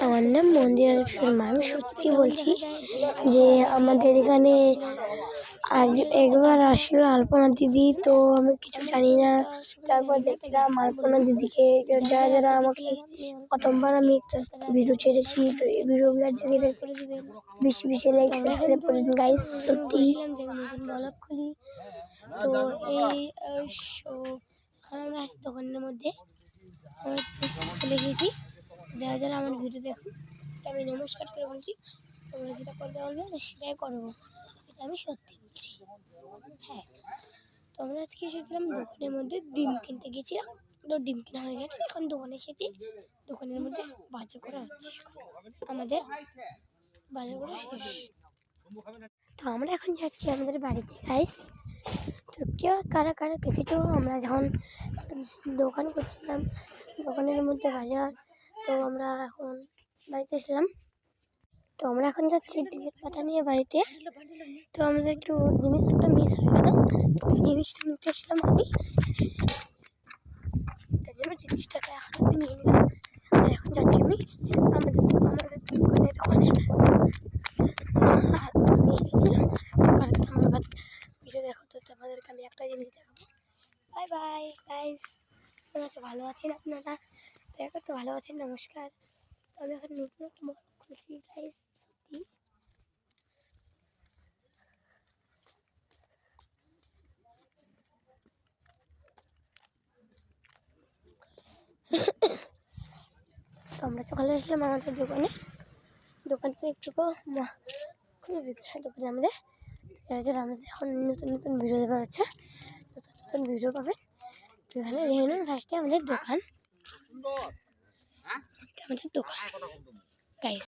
আমার নাম মন্দিরা শর্মা। আমি সত্যি বলছি যে আমাদের এখানে একবার আসলো আলপনা দিদি, তো আমি কিছু জানি না। তারপর দেখছিলাম আলপনা দিদিকে, যারা যারা আমাকে প্রথমবার আমি একটা ভিডিও ছেড়েছি, তো এই ভিডিওগুলো যদি বেশি বেশি লাইক সাবস্ক্রাইব করে দিন গাইস। সত্যি ব্লগ খুলি তো এই আমরা আছি দোকানের মধ্যে, আমরা চলে গেছি। যারা যারা আমার ভিডিও দেখুন, আমি নমস্কার করে বলছি, তোমরা যেটা করতে বলবে আমি সেটাই করবো, এটা আমি সত্যি বলছি। হ্যাঁ, তো আমরা আজকে এসেছিলাম দোকানের মধ্যে, ডিম কিনতে গেছিলাম, তো ডিম কেনা হয়ে গেছে, এখন দোকানে এসেছি। দোকানের মধ্যে বাজার করা হচ্ছে, আমাদের বাজার করা শেষ। তো আমরা এখন যাচ্ছি আমাদের বাড়িতে গাইস। তো কেউ কারা কারা দেখেছো, আমরা যখন একটা দোকান করছিলাম, দোকানের মধ্যে বাজার, তো আমরা এখন বাড়িতে এসলাম। তো আমরা এখন যাচ্ছি ডিমের পাতা নিয়ে বাড়িতে। তো আমাদের একটু জিনিস একটা মিস হয়ে গেল, জিনিসটা নিতে আসলাম আমি, তাই জন্য জিনিসটাকে এখন আমি নিয়ে নিলাম। আর এখন যাচ্ছি আমি আমাদের দোকানের ওখানে। আর আমি এসেছিলাম কালকে আমার ভিডিও দেখো, তো তোমাদেরকে আমি একটা জিনিস দেখাবো। বাই বাই গাইস, আপনারা তো ভালো আছেন, আপনারা দেখা তো ভালো আছেন, নমস্কার। তো আমি এখন নতুন একটা ব্লগ খুলছি গাইস, সত্যি। তো আমরা চলে আসলাম আমাদের দোকান থেকে একটু খুবই বিক্রি হয় দোকানে আমাদের। যারা যারা আমাদের এখন নতুন নতুন ভিডিও দেওয়া হচ্ছে, নতুন নতুন ভিডিও পাবেন এখানে। দেখে নিন ফার্স্টে আমাদের দোকান, গাইস।